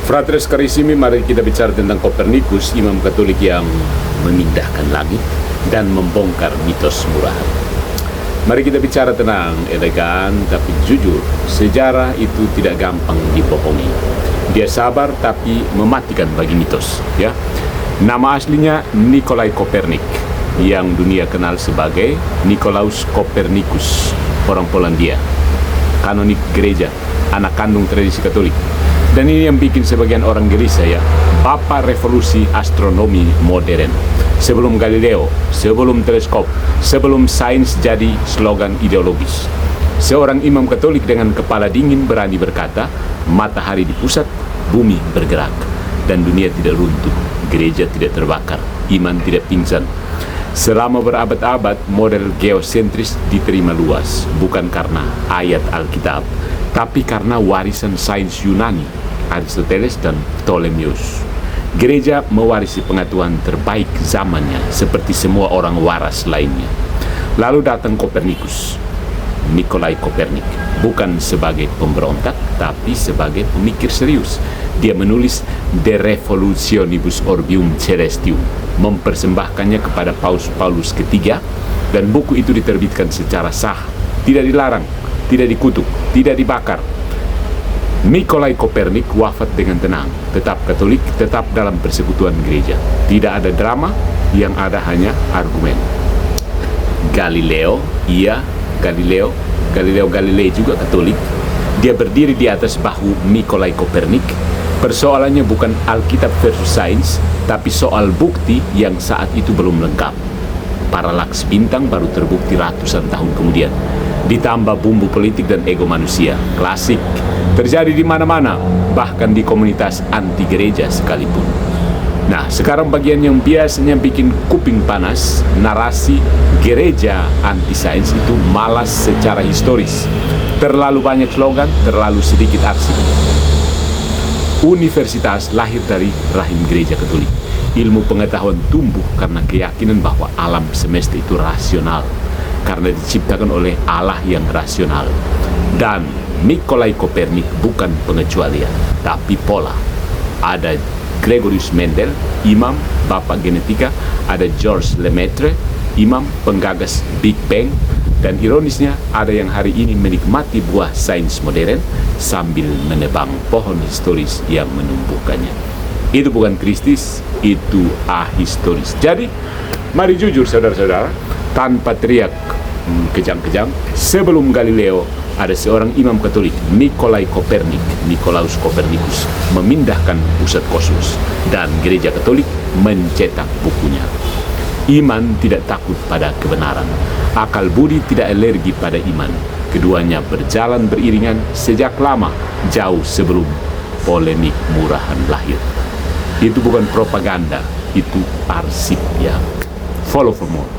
Fratres Carissimi, mari kita bicara tentang Kopernikus, imam Katolik yang memindahkan langit dan membongkar mitos murahan. Mari kita bicara tenang, elegan, tapi jujur. Sejarah itu tidak gampang dibohongi. Dia sabar tapi mematikan bagi mitos. Ya, nama aslinya Nikolai Kopernik, yang dunia kenal sebagai Nikolaus Kopernikus, orang Polandia, kanonik gereja, anak kandung tradisi Katolik. Dan ini yang bikin sebagian orang gelisah, ya, bapak revolusi astronomi modern. Sebelum Galileo, sebelum teleskop, sebelum sains jadi slogan ideologis. Seorang imam Katolik dengan kepala dingin berani berkata, matahari di pusat, bumi bergerak, dan dunia tidak runtuh, gereja tidak terbakar, iman tidak pingsan. Selama berabad-abad, model geosentris diterima luas, bukan karena ayat Alkitab, tapi karena warisan sains Yunani, Aristoteles dan Ptolemeus. Gereja mewarisi pengetahuan terbaik zamannya, seperti semua orang waras lainnya. Lalu datang Kopernikus, Nikolai Kopernik, bukan sebagai pemberontak, tapi sebagai pemikir serius. Dia menulis De Revolutionibus Orbium Celestium, mempersembahkannya kepada Paulus ketiga, dan buku itu diterbitkan secara sah, tidak dilarang, tidak dikutuk, tidak dibakar. Nikolai Kopernik wafat dengan tenang, tetap Katolik, tetap dalam persekutuan gereja. Tidak ada drama, yang ada hanya argumen. Galileo Galilei juga Katolik. Dia berdiri di atas bahu Nikolai Kopernik. Persoalannya bukan Alkitab versus sains, tapi soal bukti yang saat itu belum lengkap. Paralaks bintang baru terbukti ratusan tahun kemudian. Ditambah bumbu politik dan ego manusia, klasik, terjadi di mana-mana, bahkan di komunitas anti gereja sekalipun. Nah, sekarang bagian yang biasanya bikin kuping panas, narasi gereja anti sains itu malas secara historis. Terlalu banyak slogan, terlalu sedikit aksi. Universitas lahir dari rahim gereja Katolik. Ilmu pengetahuan tumbuh karena keyakinan bahwa alam semesta itu rasional, karena diciptakan oleh Allah yang rasional. Dan Nikolai Kopernik bukan pengecualian, tapi pola. Ada Gregorius Mendel, imam, bapak genetika. Ada Georges Lemaitre, imam, penggagas Big Bang. Dan ironisnya, ada yang hari ini menikmati buah sains modern sambil menebang pohon historis yang menumbuhkannya. Itu bukan kristis, itu ahistoris. Jadi, mari jujur saudara-saudara, tanpa teriak kejang-kejang, sebelum Galileo ada seorang imam Katolik, Nikolai Kopernik, Nikolaus Kopernikus, memindahkan pusat kosmos, dan gereja Katolik mencetak bukunya. Iman tidak takut pada kebenaran, akal budi tidak alergi pada iman. Keduanya berjalan beriringan sejak lama, jauh sebelum polemik murahan lahir. Itu bukan propaganda, itu arsip, ya. Follow for more.